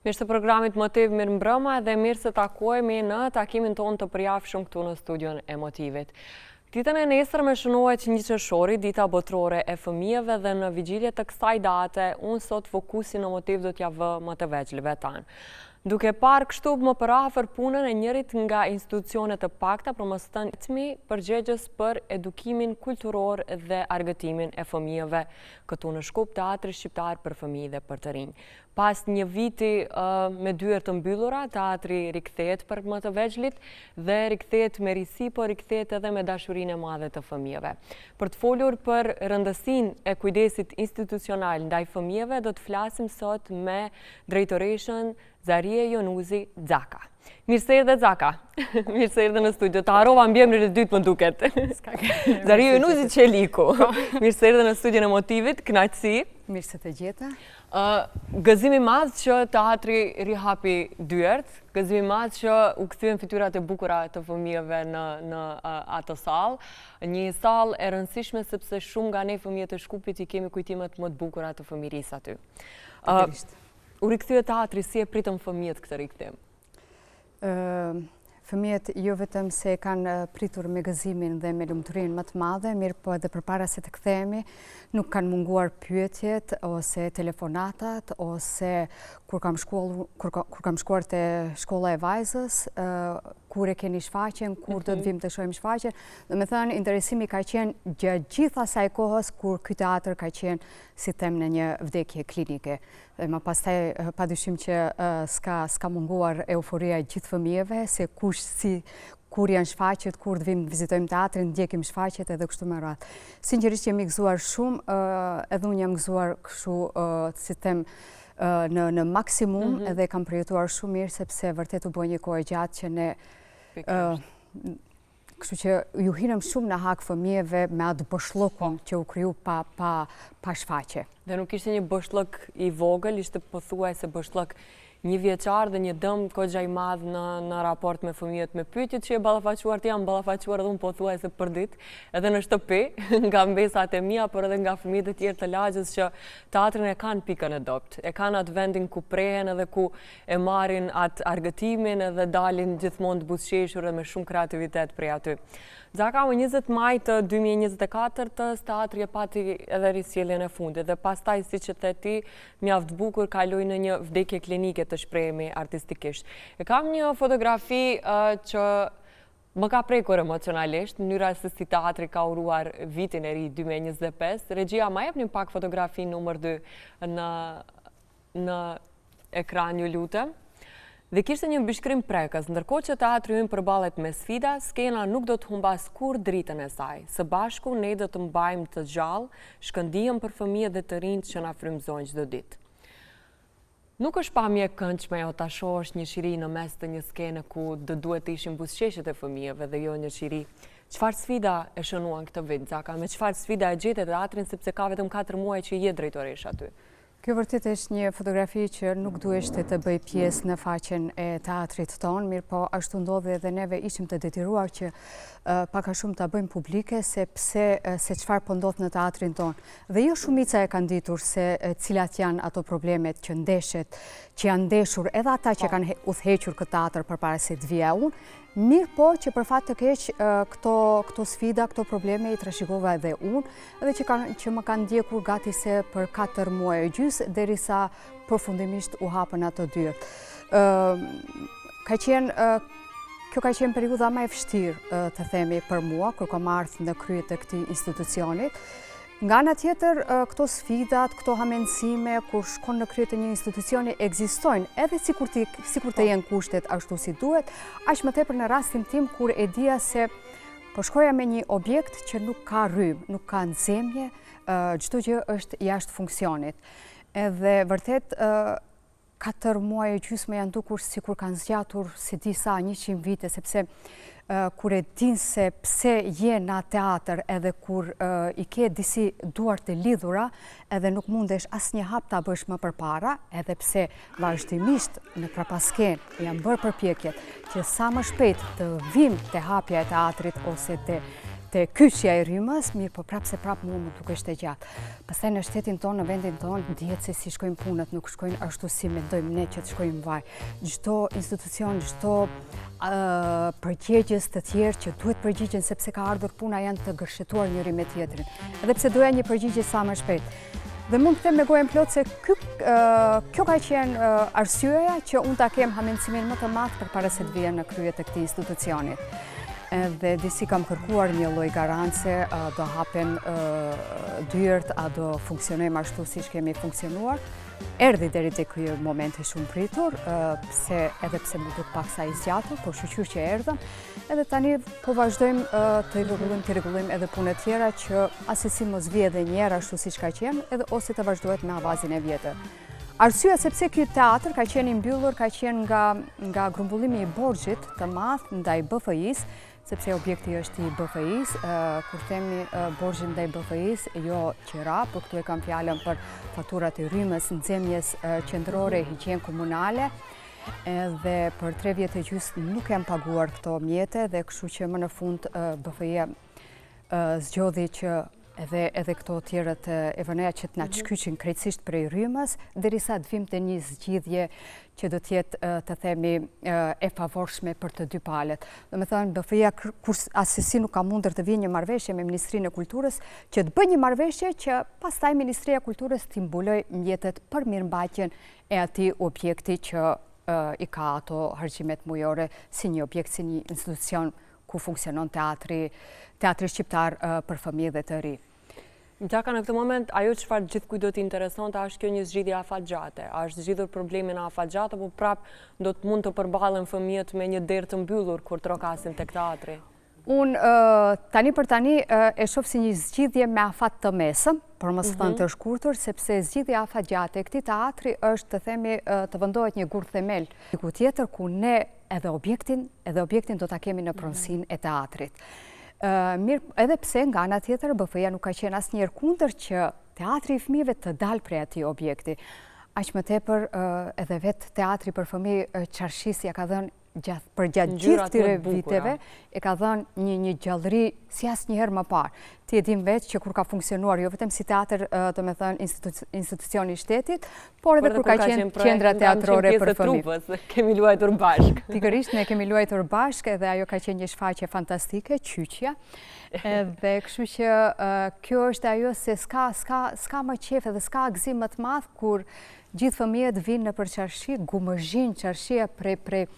Mirë se programit Motiv mirë mbrëma dhe mirë se takojmë në takimin tonë të përjafshëm këtu në studion e Motivit. Ditën e nesërme shënohet 1 qershori, dita botërore e fëmijëve dhe në vigjilje të kësaj date, unë sot fokusin në Motiv do t'ja vë më të veçlive tanë. Duke parë kështu më përafër punën e njërit nga institucionet të pakta për më stëndmi përgjegjës për edukimin kulturor dhe argëtimin e fëmijëve, këtu në Shkup Teatri Shqiptar për Fëmijë dhe për të rinj. Pas një viti me dyer të mbyllura, teatri rikthehet për më të veçlit dhe rikthehet me risi, por rikthehet edhe me dashurinë e madhe të fëmijëve. Për të folur për rëndësinë e kujdesit institucional ndaj fëmijëve, do të flasim sot me drejtoreshën Zarie Jonuzi Xhaka. Mirë se erdhe Xhaka. Mirë se erdhe në studio. Ta harrova mbiemrin e dytë më duket. Zarie Jonuzi Çeliku. Mirë se erdhe në studion e Motivit. Kënaqësi. Mirë se të gjeta. Gëzimi madh që teatri rihapi dyert, gëzimi madh që u kthyen fytyrat e bukura të fëmijëve në atë sallë, një sallë e rëndësishme sepse shumë nga ne fëmijët e Shkupit i kemi kujtimet më të bukura të fëmirisë aty. U rikthye teatri, si e pritën fëmijët këtë rikthim? Fëmijët jo vetëm se kanë pritur me gëzimin dhe me lumturinë më të madhe, mirë po edhe përpara se të kthehemi, nuk kanë munguar pyetjet ose telefonatat ose kur kam shkuar te shkolla e vajzës, kur e keni shfaqjen, kur do të vim të shohim shfaqjen. Domethënë interesimi ka qenë gjatë gjithë asaj kohës kur ky teatr ka qenë si them në një vdekje klinike. Dhe më pastaj padyshim që s'ka munguar euforia e gjithë fëmijëve se kur janë shfaqjet, kur të vim vizitojmë teatrin, ndjekim shfaqjet edhe kështu me radhë. Sinqerisht jemi gëzuar shumë, edhe unë jam gëzuar kështu si them në maksimum edhe kam përjetuar shumë mirë sepse vërtet u bë një kohë gjatë që ne kështu që ju hinëm shumë në hak fëmijëve me atë boshllokun që u kriju pa shfaqje. Dhe nuk ishte një boshllok i vogël, ishte pothuajse boshllok 1 vjeçar dhe një dëm kogja i madh në raport me fëmijët, me pyetjet që e ballafaquar të janë ballafaquar edhe unë pothuajse për ditë, edhe në shtëpi, nga mbesat e mia, por edhe nga fëmijët e tjerë të lagjës që teatrin e kanë pikën e dopt, e kanë atë vendin ku prehen edhe ku e marrin atë argëtimin edhe dalin gjithmonë të buzëqeshur dhe me shumë kreativitet prej aty. Xhaka, më 20 maj të 2024 teatri e pati edhe risjelljen e fundit dhe pastaj siç e the ti, mjaft bukur kaloi në një vdekje klinike të shprehemi artistikisht. E kam një fotografi që më ka prekur emocionalisht, mënyra se si teatri ka uruar vitin e ri 2025. Regjia, ma jepni pak fotografi numër 2 në ekran, ju lutem. Dhe kishte një mbishkrim prekës, ndërkohë që teatri ynë përballet me sfida, skena nuk do të humbas kur dritën e saj. Së bashku ne do të mbajmë të gjallë shkëndijën për fëmijët dhe të rinjt që na frymëzojnë çdo ditë. Nuk është pamje e këndshme o ta shohësh një shiri në mes të një skene ku do duhet të ishin buzëqeshjet e fëmijëve dhe jo një shiri. Çfarë sfida e shënuan këtë vit, Xhaka? Me çfarë sfida e gjetë teatrin sepse ka vetëm 4 muaj që je drejtoresh aty? Kjo vërtet është një fotografi që nuk duheshte të bëj pjesë në faqen e teatrit tonë, mirë po ashtu ndodhi edhe neve ishim të detyruar që pak a shumë ta bëjmë publike se çfarë po ndodh në teatrin tonë. Dhe jo shumica e kanë ditur se cilat janë ato problemet që janë ndeshur edhe ata që kanë udhëhequr këtë teatr përpara se të vija unë. Mirë po që për fat të keq këto sfida, këto probleme i trashëgova edhe unë dhe që më kanë ndjekur gati se për 4 muaj e gjys derisa përfundimisht u hapën ato dyert. Kjo ka qenë periudha më e vështirë të themi për mua kur kam ardhur në krye të këtij institucionit. Nga ana tjetër, këto sfidat, këto hamendësime, kur shkon në krye të një institucioni ekzistojnë, edhe sikur të jenë kushtet ashtu si duhet, aq më tepër në rastin tim kur e dija se po shkoja me një objekt që nuk ka rrymë, nuk ka nxemje, çdo gjë është jashtë funksionit. Edhe vërtet 4 muaj e gjys më janë dukur sikur kanë zgjatur si disa 100 vite, sepse kur e din se pse je në teatr edhe kur i ke disi duar të lidhura edhe nuk mundesh asnjë hap ta bësh më përpara, edhe pse vazhdimisht në prapasken janë bërë përpjekjet që sa më shpejt të vim te hapja e teatrit ose te të kyçja e rrymës, mirë po prapë se prapë mua më duke shte gjatë. Pastaj në shtetin tonë, në vendin tonë, dihet se si shkojnë punët, nuk shkojnë ashtu si mendojmë ne që të shkojnë vaj. Çdo institucion, çdo përgjegjës të tjerë që duhet përgjigjen sepse ka ardhur puna janë të gërshetuar njëri me tjetrin. Edhe pse doja një përgjigje sa më shpejt. Dhe mund të them me gojën plot se kjo ka qenë arsyeja që unë ta kem hamendësimin më të madh përpara se të vija në krye të këtij institucionit. Dhe disi kam kërkuar një lloj garance, do hapen dyert, a do funksionojmë ashtu siç kemi funksionuar. Erdhi deri te ky moment i shumë pritur, edhe pse më duk pak sa i zgjatur, por shqyr që erdhëm. Edhe tani po vazhdojmë të rregullojmë edhe punë të tjera që asesi mos vijë edhe një herë ashtu siç ka qenë, edhe ose të vazhdohet me avazin e vjetër. Arsyeja sepse ky teatr ka qenë i mbyllur, ka qenë nga grumbullimi i borxhit të madh ndaj BFI-s, sepse objekti është i BFI-s, kur themi borxhin ndaj BFI-s, jo qira, por këtu e kam fjalën për faturat e rrymës, nxemjes qendrore, higjenë komunale, dhe për 3 vjet e gjys nuk jam paguar këto mjete dhe kështu që më në fund BFI-ja zgjodhi që edhe këto tjerët e vëneja që të na shkyqin krejtësisht prej rrymës, derisa të vim të një zgjidhje që do t'jetë të themi e favorshme për të dy palët. Do me thënë, BFI-ja asesi nuk ka mundër të vijë një marrëveshje me Ministrinë e Kulturës, që të bëjë një marrëveshje që pastaj Ministria e Kulturës t'i mbuloj mjetet për mirëmbajtjen e atij objekti që i ka ato harximet mujore si një objekt, si një institucion ku funksionon teatri shqiptar për fëmijë dhe të ri. Gjaka në këtë moment, ajo çfarë gjithkujt do t'i interesonte është kjo një zgjidhje afatgjate. A është zgjidhur problemin afatgjate, apo prap do të mund të përballen fëmijët me një derë të mbyllur kur trokasin tek teatri? Unë tani për tani e shoh si një zgjidhje me afat të mesëm, por mos thënë të shkurtër, sepse zgjidhja afatgjate e këtij teatri është të themi të vendohet një gur themel diku tjetër ku ne edhe objektin do ta kemi në pronësinë e teatrit. Mirë, edhe pse nga ana tjetër BFI-ja nuk ka qenë asnjëherë kundër që teatri i fëmijëve të dalë prej atij objekti. Aq më tepër edhe vetë teatri për fëmijë Çarshis ja ka dhënë për gjatë gjithë këtyre viteve, e ka dhënë një gjallëri si asnjëherë më parë. Ti e dim vetë që kur ka funksionuar jo vetëm si teatr, domethënë institucioni i shtetit, por edhe kur ka qenë qendra teatrore për fëmijë. Kemi luajtur bashkë. Pikërisht ne kemi luajtur bashkë dhe ajo ka qenë një shfaqje fantastike, Qyqja. Dhe kështu që kjo është ajo se s'ka më qef dhe s'ka gëzim më të madh kur gjithë fëmijët vinë nëpër Çarshi, gumëzhin Çarshia prej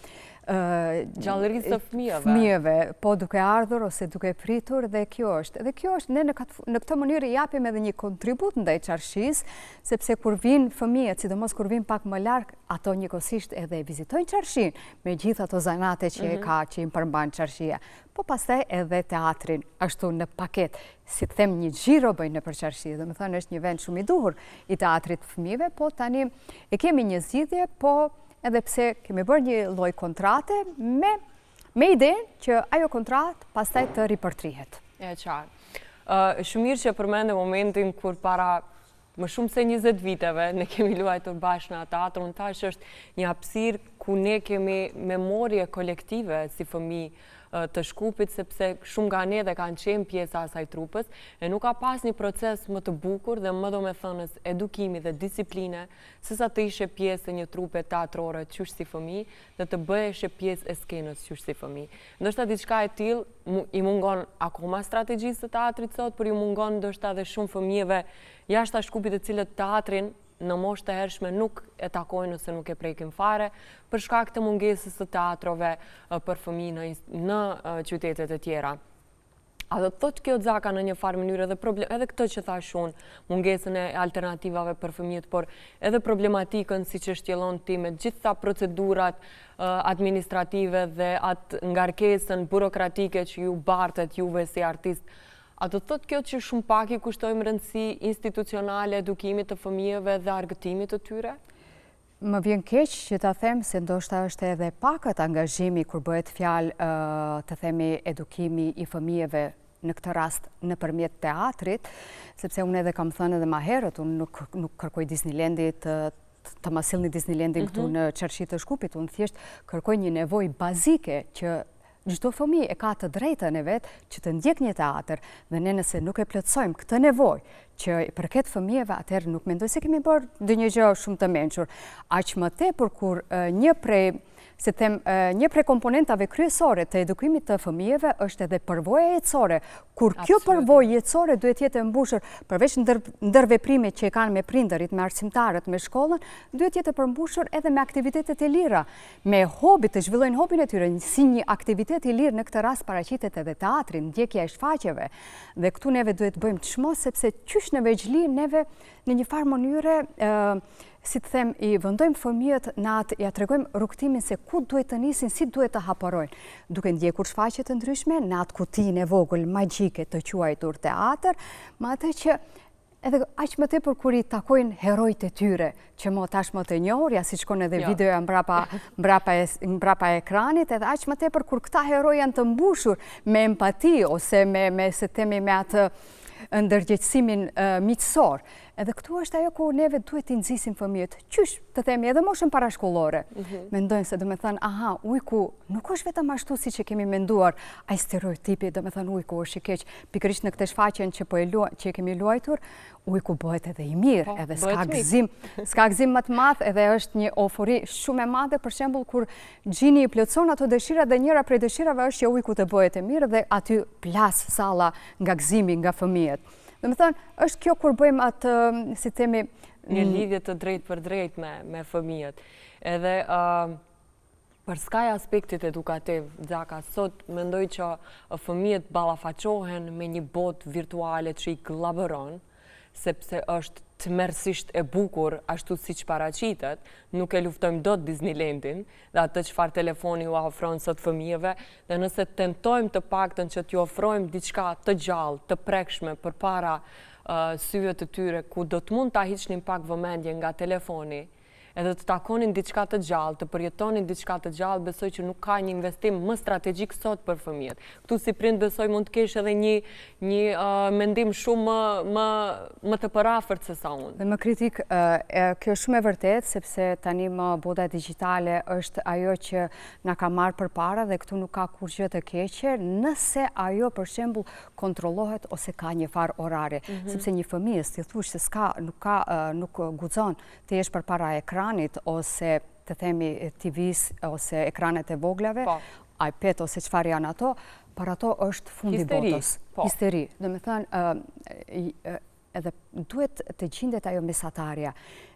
gjallërisë të fëmijëve, po duke ardhur ose duke pritur, dhe kjo është. Dhe kjo është, ne në këtë mënyrë japim edhe një kontribut ndaj Çarshis, sepse kur vinë fëmijët, sidomos kur vinë pak më larg, ato njëkohësisht edhe vizitojnë Çarshin, me gjithë ato zanate që e ka, që i përmban Çarshia. Po pastaj edhe teatrin, ashtu në paket, si të them një xhiro bëjnë nëpër Çarshi, dhe më thënë është një vend shumë i duhur i teatrit fëmijëve, po tani e kemi një zgjidhje, po edhe pse kemi bërë një lloj kontrate me idenë që ajo kontratë pastaj të ripërtrihet. E qartë. Shumë mirë që përmende momentin kur para më shumë se 20 viteve ne kemi luajtur bashkë në teatr, unë thash është një hapësirë ku ne kemi memorie kolektive si fëmijë të Shkupit, sepse shumë nga ne dhe kanë qenë pjesa asaj trupës, e nuk ka pas një proces më të bukur dhe më domethënës edukimi dhe disipline, sesa të ishe pjesë e një trupe teatrore qysh si fëmijë dhe të bëheshe pjesë e skenës qysh si fëmijë. Ndoshta diçka e tillë i mungon akoma strategjisë të teatrit sot, por i mungon ndoshta edhe shumë fëmijëve jashtë Shkupit të cilët teatrin në moshë të hershme nuk e takojnë ose nuk e prekin fare për shkak të mungesës të teatrove për fëmijë në qytetet e tjera. A do të thotë kjo Zaka në një farë mënyrë edhe këtë që thash unë, mungesën e alternativave për fëmijët, por edhe problematikën siç e shtjellon ti me gjitha procedurat administrative dhe atë ngarkesën burokratike që ju bartet juve si artist. A do të thotë kjo që shumë pak i kushtojmë rëndësi institucionale edukimit të fëmijëve dhe argëtimit të tyre? Më vjen keq që ta them se ndoshta është edhe pakët angazhimi kur bëhet fjalë të themi edukimi i fëmijëve në këtë rast nëpërmjet teatrit, sepse unë edhe kam thënë edhe më herët, unë nuk kërkoj Disneylandit të ma sillni Disneylandin këtu në Çarshi të Shkupit, unë thjesht kërkoj një nevojë bazike që çdo fëmijë e ka të drejtën e vet që të ndjek një teatr, dhe ne nëse nuk e plotësojmë këtë nevojë që i përket fëmijëve, atëherë nuk mendoj se kemi bërë ndonjë gjë shumë të mençur. Aq më tepër kur një prej komponentave kryesore të edukimit të fëmijëve është edhe përvoja jetësore. Kur kjo përvojë jetësore duhet jetë e mbushur, përveç ndër veprimet që e kanë me prindërit, me arsimtarët, me shkollën, duhet jetë e përmbushur edhe me aktivitetet e lira, me hobi, të zhvillojnë hobin e tyre, si një aktivitet i lirë. Në këtë rast paraqitet edhe teatri, ndjekja e shfaqjeve. Dhe këtu neve duhet bëjmë çmos, sepse qysh në veçli neve në një farë mënyre, si të them, i vëndojmë fëmijët në atë, ja tregojmë rrugtimin se ku duhet të nisin, si duhet të haporojnë, duke ndjekur shfaqje të ndryshme në atë kutinë e vogël magjike të quajtur teatr, me atë që edhe aq më tepër kur i takojnë herojt e tyre, që mo tashmë të njohur, ja si shkon edhe videoja mbrapa ekranit, edhe aq më tepër kur këta heroj janë të mbushur me empati ose me se temi me atë ndërgjegjësimin miqësor. Edhe këtu është ajo ku neve duhet t'i nxisim fëmijët. Qysh të themi edhe moshën parashkollore. Mendojnë se domethënë, aha, ujku nuk është vetëm ashtu siç e kemi menduar, ai stereotipi, domethënë ujku është i keq. Pikërisht në këtë shfaqjen që që kemi luajtur, ujku bëhet edhe i mirë, edhe s'ka gëzim më të madh, edhe është një eufori shumë e madhe, për shembull kur Gjini i plotson ato dëshira dhe njëra prej dëshirave është që ujku të bëhet e mirë dhe aty plas salla nga gëzimi nga fëmijët. Domethënë, është kjo kur bëjmë atë, si themi, një lidhje të drejtë për drejtë me fëmijët. Edhe për skaj aspektit edukativ, Xhaka, sot mendoj që fëmijët ballafaqohen me një botë virtuale që i kollaboron, sepse është tmerrsisht e bukur ashtu siç paraqitet, nuk e luftojmë dot Disneylandin dhe atë çfarë telefoni u ofron sot fëmijëve, dhe nëse tentojmë të paktën që t'ju ofrojmë diçka të gjallë, të prekshme përpara syve të tyre, ku do të mund ta hiqnin pak vëmendje nga telefoni, edhe të takonin diçka të gjallë, të përjetonin diçka të gjallë, besoj që nuk ka një investim më strategjik sot për fëmijët. Ktu si prind besoj mund të kesh edhe një mendim shumë më të përafërt se sa unë. Dhe më kritik, kjo është shumë e vërtet, sepse tani më boda digjitale është ajo që na ka marrë përpara dhe këtu nuk ka kurrë gjë të keqe, nëse ajo për shembull kontrollohet ose ka një farë orare, sepse një fëmijë si thush se nuk guxon të jesh përpara ekranit ose të themi TV-s ose ekranet e voglave, iPad ose çfarë janë ato, për ato është fundi botës. Histeri. Domethënë, edhe duhet të gjendet ajo mesatarja.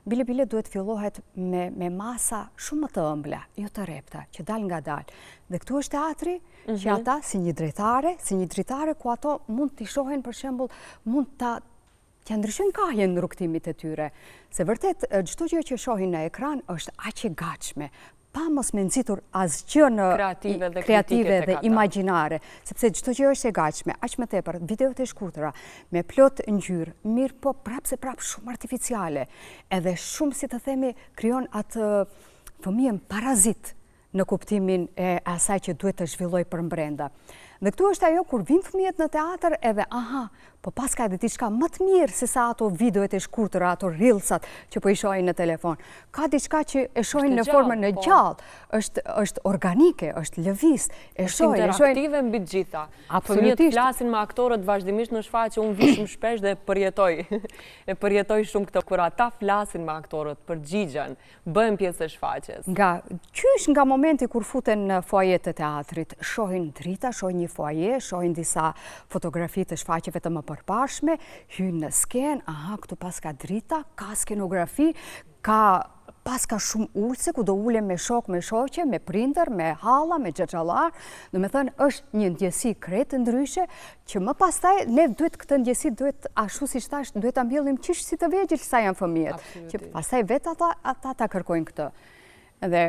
Bile duhet fillohet me masa shumë më të ëmbla, jo të repta, që dal nga dal. Dhe këtu është teatri, që ata si një dritare ku ato mund t'i shohin, për shembull, mund t'ja ndryshojnë kahjen në rrugtimit e tyre. Se vërtet, çdo gjë që shohin në ekran është aq e gatshme, pa mos me nxitur asgjë në kreative dhe imagjinare, sepse çdo gjë është e gatshme, aq më tepër videot e shkurtra me plot ngjyrë, mirë po prapë shumë artificiale, edhe shumë, si të themi, krijon atë fëmijën parazit në kuptimin e asaj që duhet të zhvilloj për brenda. Dhe këtu është ajo kur vinë fëmijët në teatr edhe po paska edhe diçka më të mirë se sa ato videoet e shkurtëra, ato reelsat që po i shohin në telefon. Ka diçka që e shohin në formën në gjallë, është organike, është lëviz, e shohin. Është interaktive mbi të gjitha. Fëmijët flasin me aktorët vazhdimisht në shfaqje, unë vi shumë shpesh dhe përjetoj shumë këtë kur ata flasin me aktorët, përgjigjen, bëhen pjesë e shfaqjes. Nga momenti kur futen në foajet të teatrit, shohin drita, shohin një foaje, shohin disa fotografi të shfaqjeve të më përpashme, hynë në skenë, këtu pas ka drita, ka skenografi, pas ka shumë ulse, ku do ule me shok, me shoqe, me prindër, me halla, me xhaxhallar. Domethënë është një ndjesi krejt ndryshe, që më pastaj ne duhet këtë ndjesi, ashtu siç thash, duhet ta mbjellim qysh si të vegjël sa janë fëmijët, që pastaj vetë ata ta kërkojnë këtë. Edhe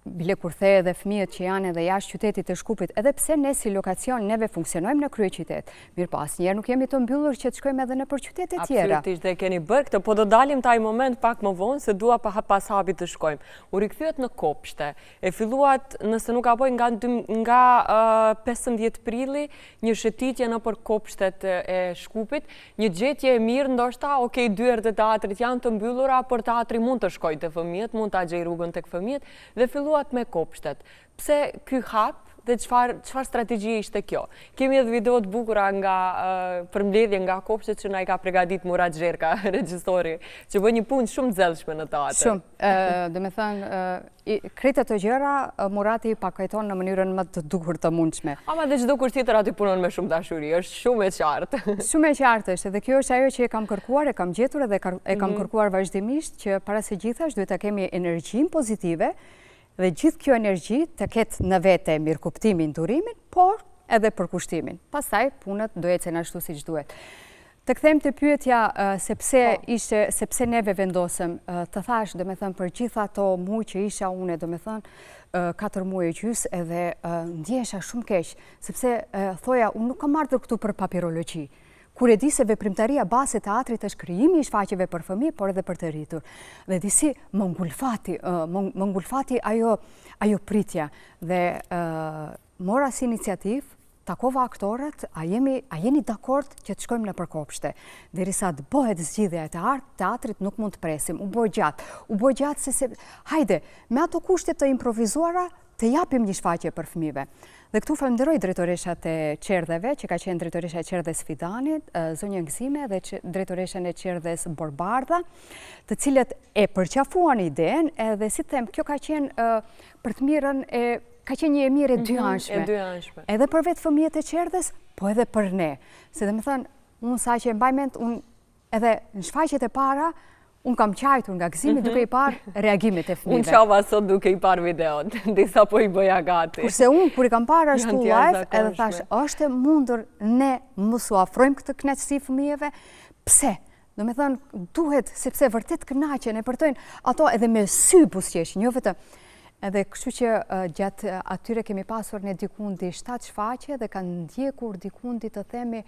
bile kur the edhe fëmijët që janë edhe jashtë qytetit të Shkupit, edhe pse ne si lokacion neve funksionojmë në kryeqytet, mirë po asnjëherë nuk jemi të mbyllur që të shkojmë edhe nëpër qytete tjera. Absolutisht, dhe keni bërë këtë, po do dalim taj moment pak më vonë se dua pas hapit të shkojmë. U rikthyet në Kopshte, e filluat, nëse nuk gaboj, nga 15 prilli, një shëtitje nëpër Kopshtet e Shkupit, një gjetje e mirë ndoshta, okej, dyert e teatrit janë të mbyllura, por teatri mund të shkojë te fëmijët, mund ta gjej rrugën tek fëmijët, dhe filluat me Kopshtet. Pse ky hap dhe çfarë strategji ishte kjo? Kemi edhe video të bukura nga përmbledhje nga kopshtet që na i ka përgatitur Murat Zherka, regjisori, që bën një punë shumë të zellshme në teatr. Shumë. Do me thënë, krejt të gjëra, Murati pakajton në mënyrën më të duhur të mundshme. Ama dhe çdo kush tjetër aty punon me shumë dashuri, është shumë e qartë. Shumë e qartë është, dhe kjo është ajo që e kam kërkuar, e kam gjetur edhe e kam kërkuar vazhdimisht, që para se gjithash duhet të kemi energjinë pozitive, dhe gjithë kjo energji të ketë në vete mirëkuptimin, durimin, por edhe përkushtimin. Pastaj punët do ecën ashtu siç duhet. Të kthejmë të pyetja sepse neve vendosëm, të thash, do me thënë, për gjitha ato muaj që isha une, do me thënë, 4 muaj e gjys, edhe ndjesha shumë keq, sepse thoja, unë nuk kam ardhur këtu për papirologji. Kur e di se veprimtaria base e teatrit është krijimi i shfaqjeve për fëmijë, por edhe për të rritur. Dhe disi më ngulfati ajo pritja dhe mora si iniciativë, takova aktorët, a jeni dakord që të shkojmë në përkopshte. Derisa të bëhet zgjidhja e teatrit nuk mund të presim. U bë gjatë se hajde, me ato kushte të improvizuara, të japim një shfaqje për fëmijëve. Dhe këtu falenderoj drejtoreshat e qerdheve, që ka qenë drejtoresha e qerdhes Fidanit, zonja Gëzime, dhe drejtoreshën e qerdhes Borbardha, të cilët e përqafuan idenë, edhe si them, kjo ka qenë për të mirën ka qenë një e mirë e dy anshme. Edhe për vetë fëmijët e qerdhes, po edhe për ne. Se dhe me thënë, unë sa që e mbajment, edhe në shfaqjet e para, unë kam qajtur nga Gëzimi duke i parë reagimit e fëmijëve. Unë qava sot duke i parë videon, disa po i bëja gati. Kurse unë, kur i kam parë ashtu live, edhe thash, është mundur ne mos u afrojmë këtë kënaqësi fëmijëve, pse? Do me thënë, duhet, sepse vërtet kënaqen, e përtojnë ato edhe me sy buzëqeshjen, jo vetëm. Edhe kështu që gjatë atyre kemi pasur në dikundi 7 shfaqje dhe kanë ndjekur dikundi të themi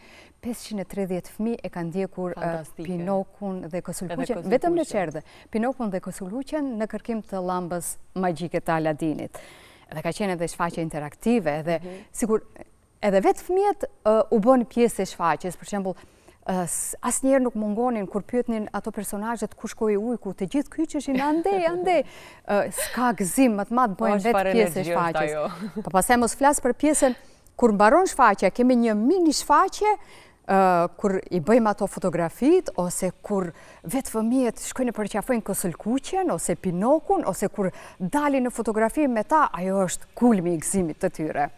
530 fëmijë e kanë ndjekur Pinokun dhe Kosulluqen, vetëm në qerdhe, Pinokun dhe Kosulluqen në kërkim të llambës magjike të Aladinit. Edhe ka qenë edhe shfaqje interaktive, edhe sigur edhe vetë fëmijët u bën pjesë e shfaqjes, për shembull, asnjëherë nuk mungonin kur pyetnin ato personazhet ku shkoi ujku, të gjithë kyçeshin andej, s'ka gëzim më të madh bëjnë vetë pjesë e shfaqjes. Po pastaj mos flas për pjesën kur mbaron shfaqja, kemi një mini shfaqje kur i bëjmë ato fotografit, ose kur vetë fëmijët shkojnë përqafojnë Kosulluqen ose Pinokun, ose kur dalin në fotografi me ta, ajo është kulmi i gëzimit të tyre.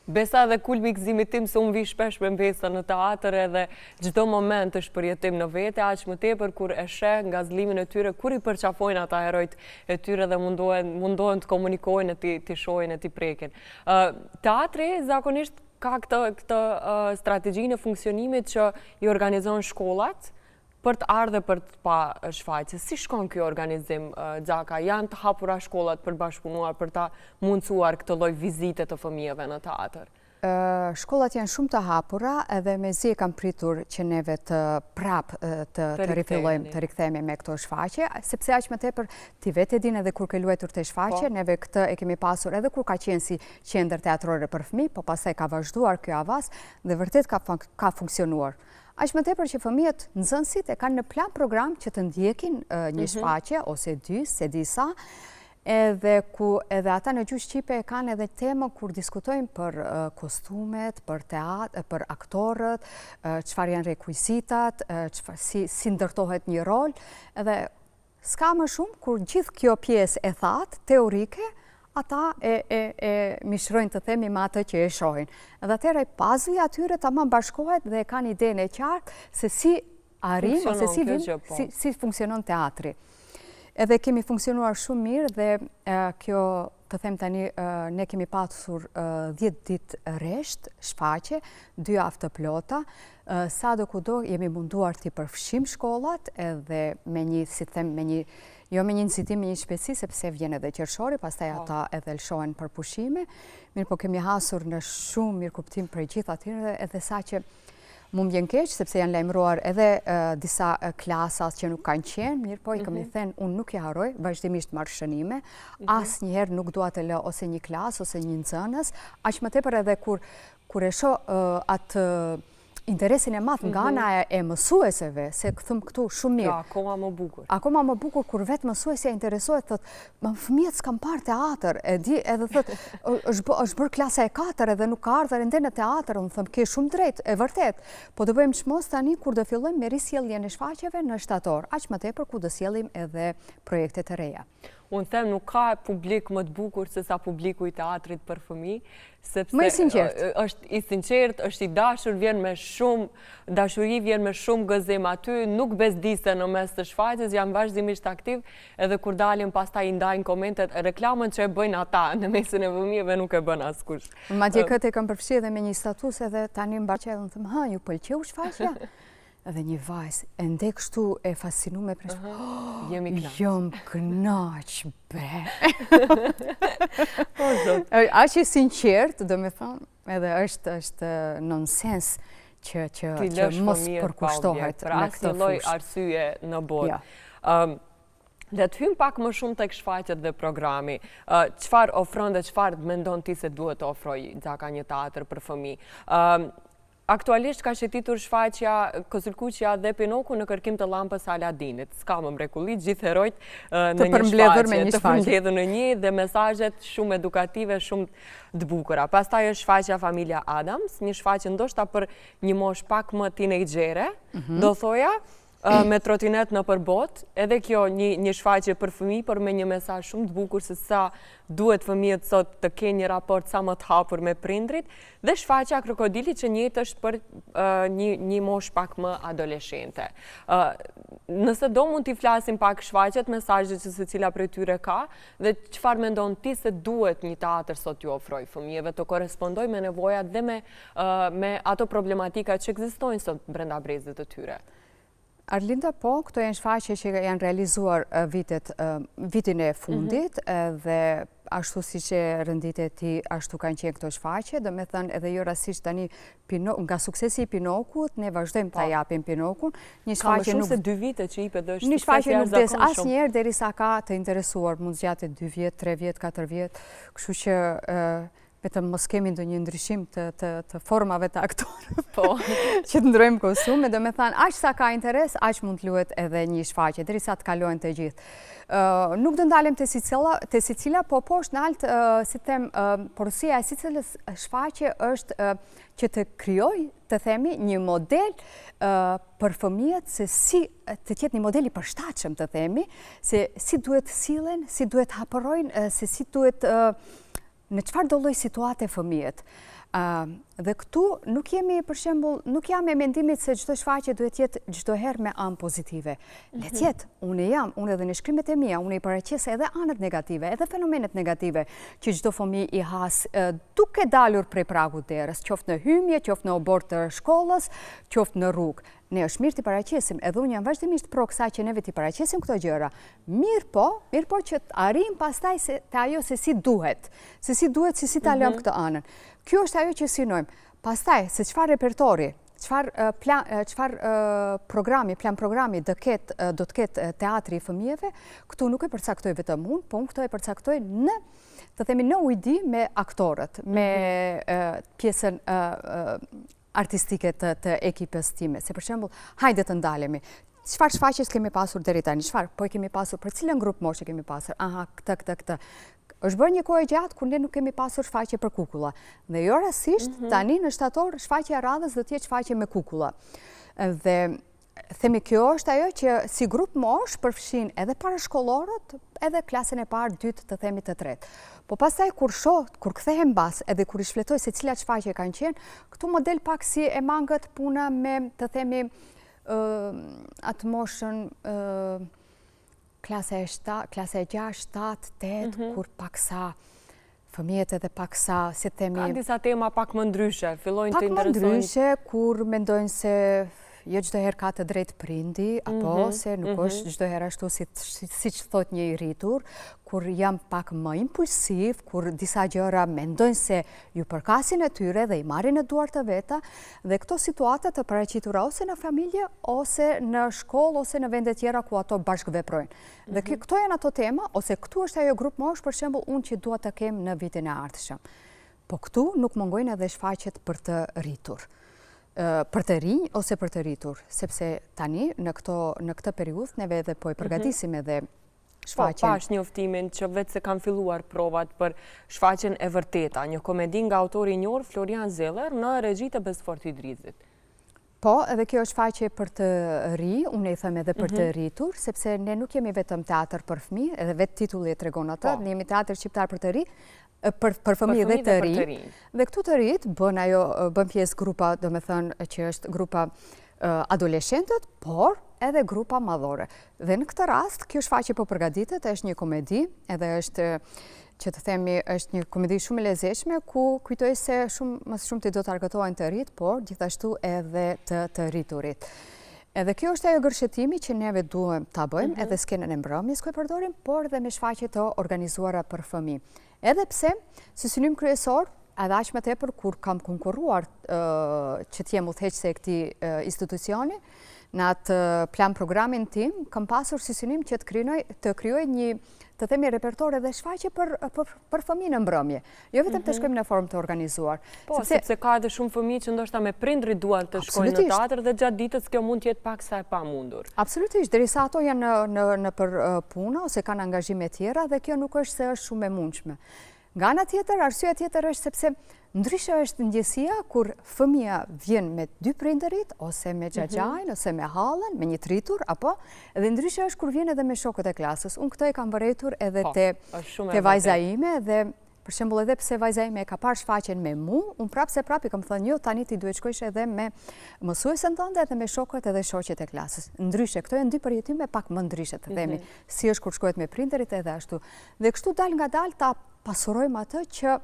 Besa dhe kulmi i gëzimit tim se unë vi shpesh me mbesa në teatr edhe çdo moment është përjetim në vete, aq më tepër kur e sheh nga zhlimin e tyre, kur i përqafojnë ata herojt e tyre dhe mundohen të komunikojnë, të shohin e të prekin. Teatri zakonisht ka këtë strategjinë e funksionimit që i organizon shkollat për të ardhe për të pa shfaqje. Si shkon kjo organizim, Xhaka? Janë të hapura shkollat për të bashkëpunuar, për ta mundësuar këtë lloj vizite të fëmijëve në teatr? Shkollat janë shumë të hapura, edhe mezi e kam pritur që neve të të rifillojmë, të rikthehemi me këto shfaqje, sepse aq më tepër ti vetë e din edhe kur ke luajtur te shfaqje, neve këtë e kemi pasur edhe kur ka qenë si qendër teatrore për fëmijë, po pastaj ka vazhduar kjo avas dhe vërtet ka funksionuar. Aq më tepër që fëmijët, nxënësit e kanë në plan program që të ndjekin një shfaqje ose dy, se di sa, edhe ata në gjuhë shqipe kanë edhe temë kur diskutojmë për kostumet, për teatr, për aktorët, çfarë janë rekvizitat, si ndërtohet një rol, edhe s'ka më shumë kur gjithë kjo pjesë e thatë, teorike, ata e mishrojnë të themi me atë që e shohin. Edhe atëherë pazuja atyre tamam bashkohet dhe kanë idenë e qartë se si arrim ose si funksionon teatri. Edhe kemi funksionuar shumë mirë dhe kjo, të them tani, ne kemi pasur 10 ditë rresht shfaqje, 2 javë të plota. Sa do kudo jemi munduar t'i përfshim shkollat edhe me një, si them, jo me një nxitim, me një shpejtësi, sepse vjen edhe qershori, pastaj ata edhe lshohen për pushime. Mirë, po kemi hasur në shumë mirë kuptim për gjithë atyre, edhe sa që mu më vjen keq, sepse janë lajmëruar edhe disa klasat që nuk kanë qenë, mirë, po i kemi thënë, unë nuk i haroj, vazhdimisht marr shënime, asnjëherë nuk dua të lë ose një klasë ose një nxënës, aq më tepër edhe kur e shoh atë interesin e madh nga ana e mësueseve, se thëm këtu shumë mirë. Akoma më bukur. Akoma më bukur kur vetë mësuesja interesohet, thot, fëmijët s'kam parë teatr, edhe thot, është bërë klasa e 4 edhe nuk ka ardhur ende në teatr, unë them, ke shumë drejt, e vërtet. Po do bëjmë çmos tani kur do fillojmë me risjelljen e shfaqjeve në shtator, aq më tepër ku do sjellim edhe projekte të reja. Unë them nuk ka publik më të bukur se sa publiku i teatrit për fëmijë, sepse më i sinqert. Është i sinqert, është i dashur, vjen me shumë dashuri, vjen me shumë gëzim aty, nuk bezdise në mes të shfaqjes, janë vazhdimisht aktiv, edhe kur dalin pastaj i ndajnë komentet, reklamën që e bëjnë ata në mesin e fëmijëve nuk e bën askush. Madje këtë e kam përfshirë edhe me një status edhe tani mbarqe edhe them, ha, ju pëlqeu shfaqja? Edhe një vajzë, ende kështu e fascinume për jemi knaq. Jom knaq, Aq i sinqert, do me thonë, edhe është nonsens që mos përkushtohet për asnjë lloj arsye në botë. Le të hymë pak më shumë tek shfaqjet dhe programi. Çfarë ofron dhe çfarë mendon ti se duhet të ofrojë Xhaka një teatr për fëmijë? Aktualisht ka shetitur shfaqja Kozulkuqja dhe Pinoku në kërkim të llampës së Aladinit. S'ka më mrekulli, gjithë herojt në një shfaqje, të përmbledhur në një dhe mesazhet shumë edukative, shumë të bukura. Pastaj është shfaqja Familja Adams, një shfaqje ndoshta për një moshë pak më tinejdxhere, do thoja, me trotinet në përbot, edhe kjo një shfaqje për fëmijë, por me një mesazh shumë të bukur se sa duhet fëmijët sot të kenë një raport sa më të hapur me prindrit, dhe shfaqja Krokodilit që njëjtë është për një moshë pak më adoleshente. Nëse do mund t'i flasim pak shfaqjet, mesazhet që secila prej tyre ka, dhe çfarë mendon ti se duhet një teatr sot t'ju ofrojë fëmijëve të korrespondojë me nevojat dhe me ato problematika që ekzistojnë sot brenda brezit të tyre? Arlinda, po, këto janë shfaqje që janë realizuar vitin e fundit dhe ashtu si që rëndit e ti, ashtu kanë qenë këto shfaqje, dhe me thënë edhe jo rasisht tani nga suksesi i Pinokut, ne vazhdojmë të japim Pinokun. Ka më shumë se 2 vite që i dhe është një shfaqje nuk des asë njerë derisa ka të interesuar, mund zgjatet 2 vjet, 3 vjet, 4 vjet, kështu që vetëm mos kemi ndonjë ndryshim të formave të aktorëve, që të ndrojmë kostume, do me thënë, aq sa ka interes, aq mund të luhet edhe një shfaqje, derisa të kalojnë të gjithë. Nuk do ndalem të sicila, po poshtë në altë, si them, porosia e sicilës shfaqje është që të krijoj, të themi, një model për fëmijët, se si të qetë një model i përshtatshëm, të themi, se si duhet sillen, si duhet hapërojnë, se si duhet në çfarë do lloj situate fëmijët. Dhe këtu nuk jemi, për shembull, nuk jam e mendimit se çdo shfaqje duhet jetë çdo herë me anë pozitive. Le të jetë, unë edhe në shkrimet e mia, unë i paraqes edhe anët negative, edhe fenomenet negative që çdo fëmijë i has duke dalur prej pragut derës, qoftë në hymje, qoftë në obor të shkollës, qoftë në rrugë. Ne është mirë t'i paraqesim, edhe unë jam vazhdimisht pro kësaj që neve t'i paraqesim këto gjëra. Mirë po që të arrim pastaj të ajo se si duhet, se si ta lëm këtë anën. Kjo është ajo që synojmë. Pastaj, se çfarë repertori, çfarë plan programi do të ketë teatri i fëmijëve, këtu nuk e përcaktoj vetëm unë, po unë këto e përcaktoj në ujdi me aktorët, me pjesën artistike të ekipës time. Se për shembull, hajde të ndalemi. Çfarë shfaqjes kemi pasur deri tani? Çfarë? Po e kemi pasur për cilën grup moshe kemi pasur? Aha, këtë. Është bërë një kohë gjatë kur ne nuk kemi pasur shfaqje për kukulla. Dhe jo rasisht, tani në shtator shfaqja e radhës do të jetë shfaqje me kukulla. Dhe themi kjo është ajo që si grup mosh përfshin edhe parashkollorët, edhe klasën e parë, dytë, të themi të tretë. Po pastaj kur kthehem mbas edhe kur i shfletoj se cilat shfaqje kanë qenë, këtu model pak si e mangët puna me, të themi, atë moshën klasa e 6, 7, 8, kur paksa fëmijët edhe paksa, si themi... Ka disa tema pak më ndryshe, fillojnë të interesojnë... Pak më ndryshe, kur mendojnë se jo çdo herë ka të drejtë prindi, apo se nuk është çdo herë ashtu siç thot një i rritur, kur jam pak më impulsiv, kur disa gjëra mendojnë se ju përkasin e tyre dhe i marrin në duart të veta, dhe këto situata të paraqitura ose në familje, ose në shkollë, ose në vende tjera ku ato bashkëveprojnë. Dhe këto janë ato tema, ose këtu është ajo grup mosh, për shembull, unë që dua të kem në vitin e ardhshëm. Po këtu nuk mungojnë edhe shfaqjet për të rritur. për të rinj ose për të rritur, sepse tani në këtë periudhë neve edhe po e përgatisim edhe shfaqjen. Po, pash njoftimin që vetë se kanë filluar provat për shfaqjen e vërteta, një komedi nga autori i njohur Florian Zeller në regji të Besfort Idrizit. Po, edhe kjo është shfaqje për të ri, unë i them edhe për të rritur, sepse ne nuk jemi vetëm teatr për fëmijë, edhe vetë titulli e tregon atë, ne jemi teatr shqiptar për të ri, për fëmijë dhe të ri. Dhe këtu të rit bën pjesë grupa, do me thënë që është grupa adoleshentët, por edhe grupa madhore. Dhe në këtë rast, kjo shfaqje po përgatitet, është një komedi, edhe është që të themi është një komedi shumë e lezetshme, ku kujtoj se më shumë të do të argëtohen të rrit, por gjithashtu edhe të rriturit. Edhe kjo është ajo gërshetimi që neve duhem ta bëjmë, edhe skenën e mbrëmjes ku e përdorim, por edhe me shfaqje të organizuara për fëmijë. Edhe pse, si synim kryesor, edhe aq më tepër kur kam konkurruar që t'jem udhëheqëse e këtij institucioni, në atë plan programin tim, kam pasur si synim që të kryoj një, të themi, repertor edhe shfaqje për fëmijë në mbrëmje. Jo vetëm të shkojmë në formë të organizuar. Po, sepse ka edhe shumë fëmijë që ndoshta me prindrit duan të shkojnë në teatr dhe gjatë ditës kjo mund t'jetë pak sa e pamundur. Absolutisht, derisa ato janë në për punë ose kanë angazhime tjera dhe kjo nuk është se është shumë e mundshme. Nga ana tjetër, arsyeja tjetër është sepse ndryshe është ndjesia kur fëmija vjen me dy prindërit, ose me xhaxhain, ose me hallën, me një tritur, apo, dhe ndryshe është kur vjen edhe me shokët e klasës. Unë këtë e kam vërejtur edhe te vajza ime, dhe për shembull edhe pse vajza ime e ka parë shfaqjen me mu, unë prapë i kam thënë jo, tani ti duhet shkojsh edhe me mësuesen tënde edhe me shokët edhe shoqet e klasës. Ndryshe, këto janë dy përjetime pak më ndryshe të themi, si është kur shkohet me prindërit edhe ashtu. Dhe kështu dal nga dal ta pasurojmë atë që,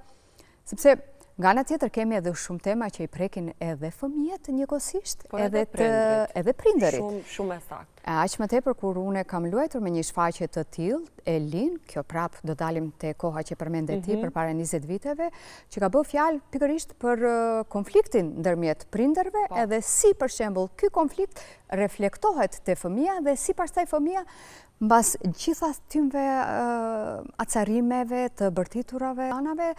sepse nga ana tjetër kemi edhe shumë tema që i prekin edhe fëmijët njëkohësisht, edhe prindërit. Shumë e saktë. Aq më tepër kur unë kam luajtur me një shfaqje të tillë, Elin, kjo prap do dalim te koha që përmende ti përpara 20 viteve, që ka bërë fjalë pikërisht për konfliktin ndërmjet prindërve, edhe si për shembull ky konflikt reflektohet te fëmia dhe si pastaj fëmia mbas gjitha tymve acarimeve të bërtiturave anave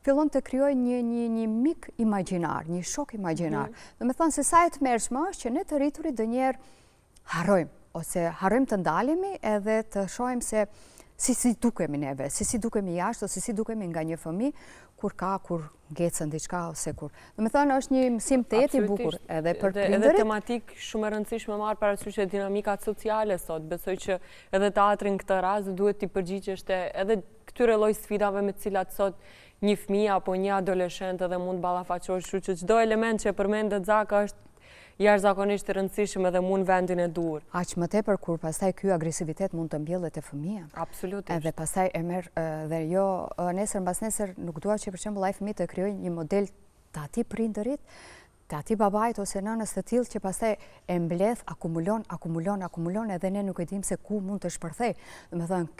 fillon të krijojë një mik imagjinar, një shok imagjinar. Do të thonë se sa e tmerrshme është që ne të rriturit ndonjëherë harrojmë ose harrojmë të ndalemi edhe të shohim se si dukemi neve, si dukemi jashtë ose si dukemi nga një fëmijë kur ngecën diçka ose kur. Do të thonë është një mësim të jetë i bukur edhe për prindërit. Edhe tematik shumë e rëndësishme marr parasysh dinamikat sociale sot. Besoj që edhe teatri në këtë rast duhet t'i përgjigjesh edhe këtyre lloj sfidave me të cilat sot një fëmijë apo një adoleshent edhe mund ballafaqohesh, kështu që çdo element që përmendet Zaka është jashtëzakonisht i rëndësishëm edhe mund vendin e dur. Aq më tepër kur pastaj ky agresivitet mund të mbjellet te fëmia. Absolutisht. Edhe pastaj e merr dhe jo nesër mbas nesër nuk dua që për shembull ai fëmijë të krijojë një model të atij prindërit, të atij babait ose nënës të tillë që pastaj e mbledh, akumulon edhe ne nuk e dim se ku mund të shpërthej. Do të thënë,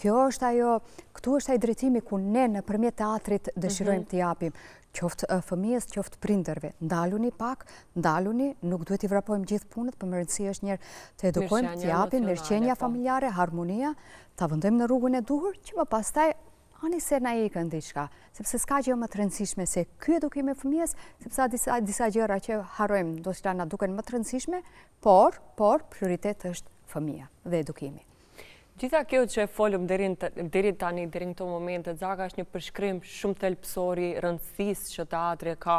këtu është ai drejtimi ku ne nëpërmjet teatrit dëshirojmë t'i japim qoftë fëmijës, qoftë prindërve. Ndaluni pak, nuk duhet i vrapojmë gjithë punët, por më rëndësi është njerë të edukojmë, t'i japim mirëqenia familjare, harmonia, ta vendojmë në rrugën e duhur, që më pastaj ani se na ikën diçka, sepse s'ka gjë më të rëndësishme se ky edukim e fëmijës, sepse disa gjëra që harrojmë ndoshta na duken më të rëndësishme, por prioritet është fëmia dhe edukimi. Gjitha kjo që folëm deri tani, deri në këto momente, Zaka është një përshkrim shumë thelbësori rëndësisë që teatri ka,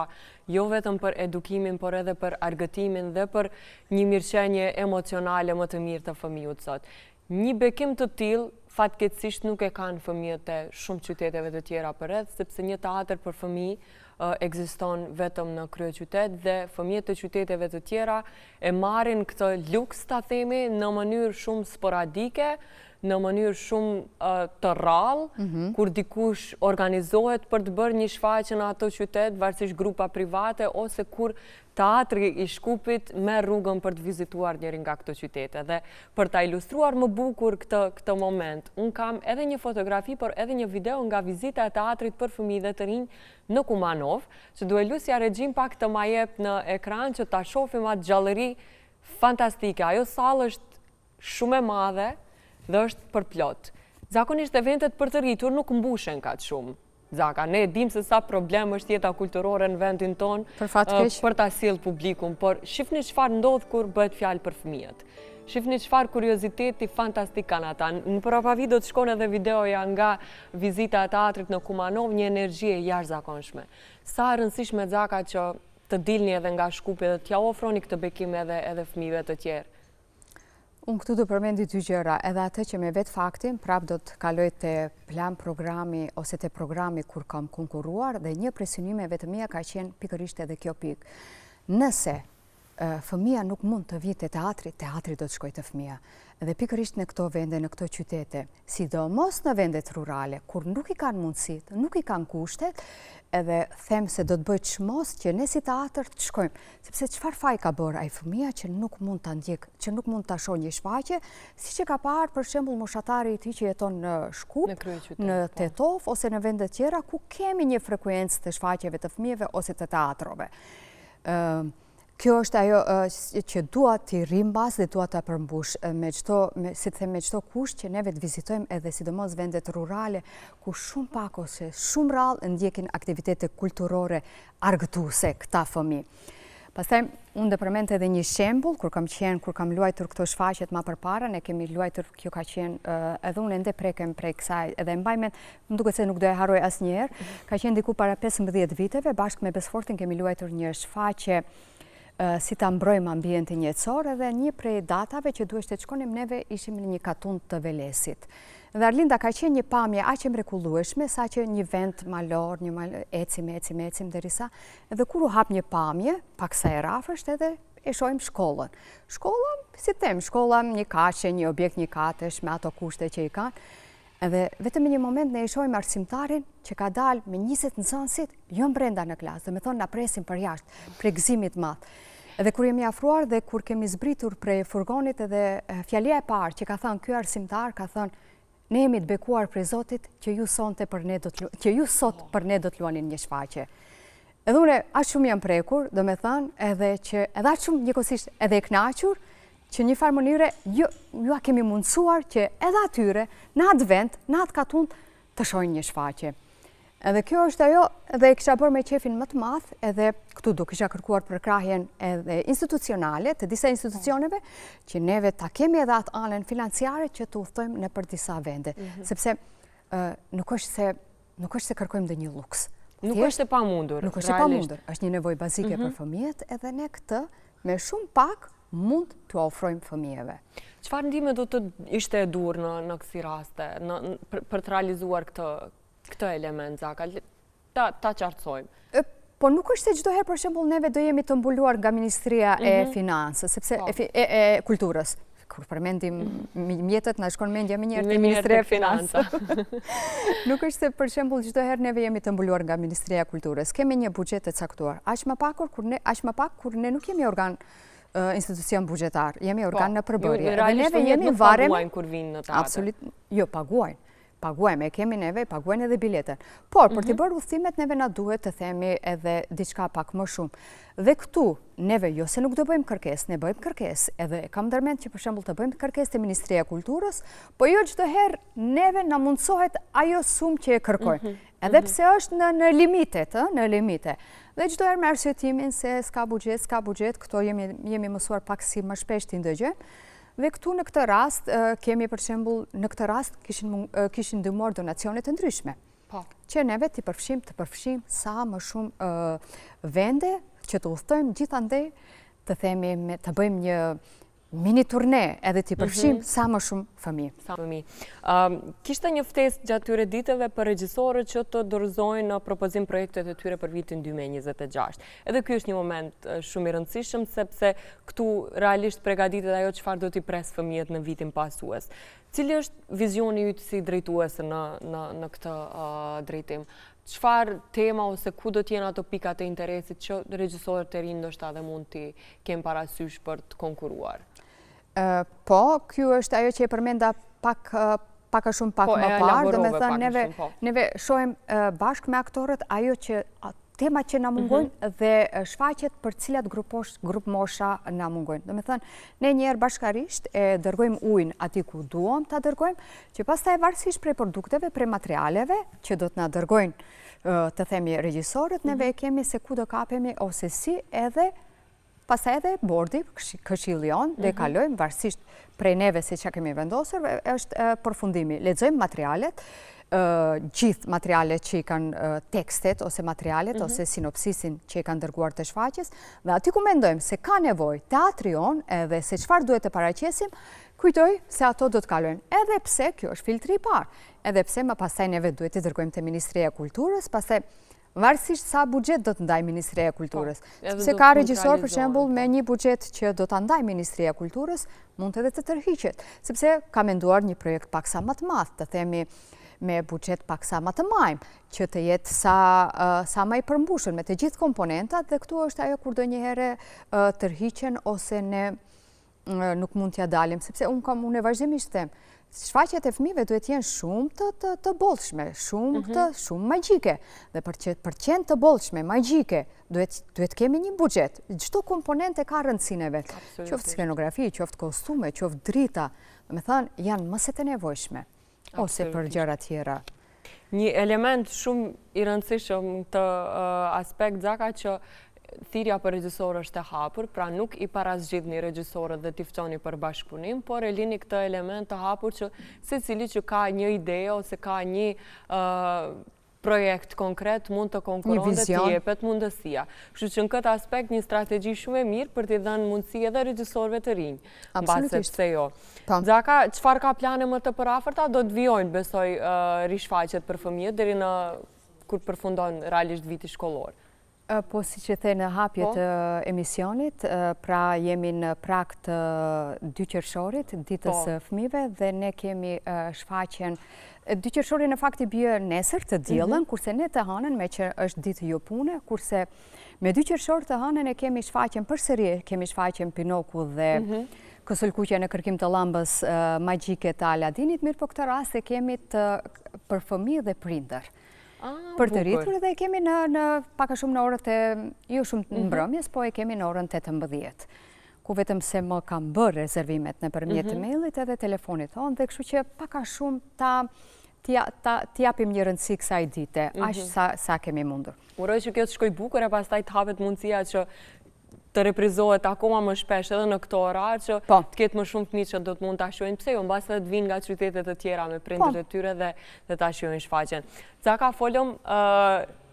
jo vetëm për edukimin, por edhe për argëtimin dhe për një mirëqenie emocionale më të mirë të fëmijët sot. Një bekim të tillë fatkeqësisht nuk e kanë fëmijët e shumë qyteteve të tjera përreth, sepse një teatr për fëmijë ekziston vetëm në kryeqytet dhe fëmijët e qyteteve të tjera e marrin këtë luks, ta themi, në mënyrë shumë sporadike, në mënyrë shumë të rrallë, kur dikush organizohet për të bërë një shfaqje në ato qytet, varësisht grupa private, ose kur teatri i Shkupit merr rrugën për të vizituar njërin nga këto qytete. Dhe për ta ilustruar më bukur këtë moment, unë kam edhe një fotografi, por edhe një video nga vizita e teatrit për fëmijë dhe të rinj në Kumanov, që duhelusja regjim pak të ma jep në ekran që ta shohim atë gjallëri fantastike. Ajo sallë është shumë e madhe dhe është përplot. Zakonisht eventet për të rritur nuk mbushen kaq shumë. Zaka, ne dim se sa problem është jeta kulturore në vendin tonë për ta sjellë publikun, por shifni çfarë ndodh kur bëhet fjalë për fëmijët. Shifni çfarë kurioziteti fantastik kanë ata. Në parapavi do të shkon edhe videoja nga vizita e teatrit në Kumanov, një energji e jashtëzakonshme. Sa e rëndësishme Zaka që të dilni edhe nga Shkupi dhe t'ja ofroni këtë bekim edhe fëmijëve të tjerë. Unë këtu do përmendi dy gjëra, edhe atë që me vetë faktin, prap do të kaloj të plan programi ose të programi kur kam konkuruar dhe një presionimeve të mia ka qenë pikërisht edhe kjo pikë. Nëse fëmia nuk mund të vijë te teatri do të shkojë te fëmia. Edhe pikërisht në këto vende, në këto qytete, sidomos në vendet rurale, kur nuk i kanë mundësit, nuk i kanë kushtet, edhe them se do të bëjt çmos që ne si teatr të shkojmë. Sepse çfarë faj ka bërë ai fëmia që nuk mund ta ndjek, që nuk mund ta shohë një shfaqje, siç e ka parë për shembull moshatari i tij që jeton në Shkup, në Tetov ose në vende tjera ku kemi një frekuencë të shfaqjeve të fëmijëve ose të teatrove. Kjo është ajo që dua t'i rimbas dhe dua t'a përmbush me çdo kusht që neve të vizitojmë edhe sidomos vendet rurale ku shumë pak ose shumë rrallë ndjekin aktivitete kulturore argëtuese këta fëmijë. Pastaj unë do përmend edhe një shembull kur kam luajtur këto shfaqjet më përpara, ne kemi luajtur, kjo ka qenë edhe unë ende prekem prej kësaj, edhe mbaj mend, më duket se nuk do e harroj asnjëherë, ka qenë diku para 15 viteve, bashkë me Besfortin kemi luajtur një shfaqje si ta mbrojmë ambientin jetësor, edhe një prej datave që duhej të shkonim neve ishim në një katun të Velesit. Dhe Arlinda ka qenë një pamje aq e mrekullueshme sa që një vend malor, ecim derisa edhe kur u hap një pamje, paksa e rafësht edhe e shohim shkollën. Shkolla, si them, shkolla një kaqe, një objekt një katesh me ato kushte që i kanë. Edhe vetëm në një moment ne e shohim arsimtarin që ka dalë me 20 nxënësit jo brenda në klasë, dhe me thonë na presin për jashtë, për gëzimit madh. Edhe kur jemi afruar dhe kur kemi zbritur prej furgonit edhe fjalia e parë që ka thënë ky arsimtar ka thënë ne jemi të bekuar prej Zotit që ju sot për ne do të luanin një shfaqje. Edhe unë aq shumë jam prekur, do me thënë, edhe aq shumë njëkohësisht edhe e kënaqur që një farë mënyre ju a kemi mundësuar që edhe atyre, në atë vend, në atë katun, të shohin një shfaqje. Edhe kjo është ajo, edhe e kisha bërë me qefin më të madh, edhe këtu do kisha kërkuar përkrahjen edhe institucionale, të disa institucioneve, që neve ta kemi edhe atë anën financiare që të udhtojmë në për disa vende. Sepse nuk është se kërkojmë dhe një luks. Nuk është e pamundur. Nuk është e pamundur. Është një nevojë bazike për fëmijët, edhe ne këtë me shumë pak mund të ofrojmë fëmijëve. Çfarë ndihme do të ishte e dur në kësi raste, për të realizuar këtë element, Zaka, ta qartësojmë? Po nuk është se çdo herë, për shembull, neve do jemi të mbuluar nga Ministria e Financës, e Kulturës. Kur përmendim mjetët, na shkon mendja më njëherë te Ministria e Financës. Nuk është se, për shembull, çdo herë neve jemi të mbuluar nga Ministria e Kulturës. Kemi një buxhet të caktuar. Aq më pak kur ne nuk jemi organ institucion buxhetar, jemi organ në përbërje. Dhe neve jemi paguajnë kur vinë në teatr. Absolutisht, jo, paguajnë, e kemi neve, paguajnë edhe biletën. Por, për t'i bërë udhëtimet, neve na duhet të themi edhe diçka pak më shumë. Dhe këtu, neve jo se nuk do bëjmë kërkesë, ne bëjmë kërkesë, edhe kam ndërmend që për shembull të bëjmë kërkesë te Ministria e Kulturës, po jo çdo herë neve na mundsohet ajo sumë që e kërkojmë. Edhe pse është në limite, Dhe çdo herë me arsyetimin se s'ka buxhet, këto jemi mësuar pak si më shpesh t'i ndëgjojmë. Dhe këtu në këtë rast kemi për shembull në këtë rast kishin ndihmuar donacione të ndryshme. Që neve të përfshim sa më shumë vende që të udhtojmë, gjithandej të themi të bëjmë një mini turne edhe t'i përfshim sa më shumë fëmijë. Kishte një ftesë gjatë tyre ditëve për regjisorët që të dorëzojnë në propozim projektet e tyre për vitin 2026. Edhe ky është një moment shumë i rëndësishëm sepse këtu realisht përgatitet ajo çfarë do t'i pres fëmijët në vitin pasues. Cili është vizioni yt si drejtuese në këtë drejtim? Çfarë tema ose ku do t'jenë ato pikat e interesit që regjisorët e rinj ndoshta edhe mund t'i kenë parasysh për të konkuruar? Po, kjo është ajo që e përmenda pak më parë, do me thënë neve shohim bashkë me aktorët ajo që temat që na mungojnë dhe shfaqet për cilat grup mosha na mungojnë. Do me thënë, ne njerë bashkarisht e dërgojmë ujnë ati ku duam të dërgojmë, që pas taj varësisht prej produkteve, prej materialeve, që do të na dërgojnë të themi regjisorët, neve e kemi se ku do kapemi ose si edhe pastaj edhe bordi, këshillion, dhe kalojmë varësisht prej neve se që kemi vendosur, është përfundimi. Lexojmë materialet, gjithë materialet që i kanë tekstet ose materialet ose sinopsisin që i kanë dërguar të shfaqjes, dhe aty ku mendojmë se ka nevojë teatri on edhe se çfarë duhet të paraqesim, kujtoj se ato do të kalojnë. Edhe pse kjo është filtri i parë, edhe pse më pastaj neve duhet të dërgojmë te Ministria e Kulturës, pastaj varësisht sa buxhet do të ndaj Ministria e Kulturës. Sepse ka regjisor për shembull me një buxhet që do ta ndaj Ministria e Kulturës, mund edhe të tërhiqet, sepse ka menduar një projekt paksa më të madh, të themi me buxhet paksa më të majmë, që të jetë sa më i përmbushur me të gjithë komponentat, dhe këtu është ajo kur ndonjëherë tërhiqen ose ne nuk mund t'ja dalim, sepse unë vazhdimisht them, shfaqjet e fëmijëve duhet jenë shumë të bollshme, shumë magjike. Dhe për të qenë të bollshme, magjike, duhet kemi një buxhet. Çdo komponente ka rëndësinë e vet. Qoftë skenografi, qoftë kostume, qoftë drita, do të thënë janë mëset e nevojshme ose për gjëra tjera. Një element shumë i rëndësishëm të aspekt Zaka që thirrja për regjisorë është e hapur, pra nuk i parazgjidhni regjisorët dhe t'i ftoni për bashkëpunim, por e lini këtë element të hapur që secili që ka një ide ose ka një projekt konkret mund të konkuron dhe t'i jepet mundësia. Kështu që në këtë aspekt një strategji shumë e mirë për t'i dhënë mundësi edhe regjisorëve të rinj. Absolutisht. Pse jo. Zaka, çfarë ka plane më të përafërta? Do të vijojnë, besoj, rishfaqjet për fëmijët deri në kur përfundon realisht viti shkollor. Po, si që the në hapje të emisionit, pra jemi në prag të 2 qershorit, ditës fëmijëve, dhe ne kemi shfaqjen. 2 qershori në fakt i bie nesër të diellën, kurse ne të hënën, me që është ditë jo pune, kurse me 2 qershor të hënën e kemi shfaqjen përsëri, kemi shfaqjen Pinoku dhe Kësulkuqja në kërkim të llambës magjike të Aladinit, mirë po këtë rast e kemi për fëmijë dhe prindër. Për të rritur dhe e kemi në paka shumë në orët e, jo shumë në mbrëmjes, po e kemi në orën 18, ku vetëm se më kam bërë rezervimet në përmjet mailit edhe telefonit tonë, dhe kështu që paka shumë t'i japim një rëndësi kësaj dite, ashtë sa kemi mundur. Uroj që kjo të shkoj bukur e pastaj të hapet mundësia që të reprizohet akoma më shpesh edhe në këto orar që të ketë më shumë fëmijë që do të mund ta shohin. Pse jo, mbas të vinë nga qytetet të tjera me prindërit e tyre dhe ta shohin shfaqjen. Zaka, folëm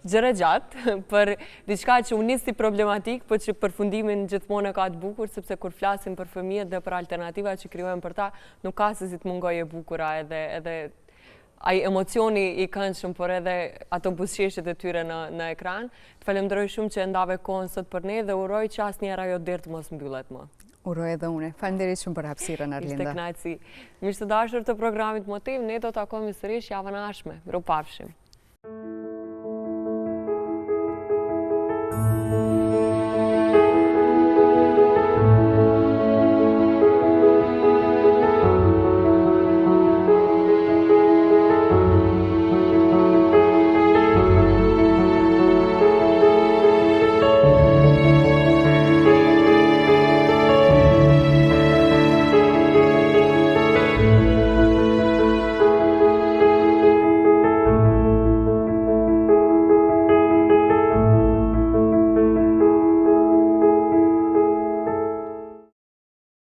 gjëre gjatë për diçka që u nis si problematik, por që përfundimin gjithmonë ka të bukur, sepse kur flasim për fëmijët dhe për alternativat që krijojmë për ta, nuk ka se si të mungojë e bukura edhe ai emocioni i këndshëm, por edhe ato buzëqeshjet e tyre në ekran. Të falenderoj shumë që ndave kohën sot për ne dhe uroj që asnjëherë ajo derë të mos mbyllet më. Uroj edhe unë. Faleminderit shumë për hapësirën, Arlinda. Ishte kënaqësi. Miq të dashur të programit Motiv, ne do të takojmë sërish javën e ardhshme. Mirupafshim.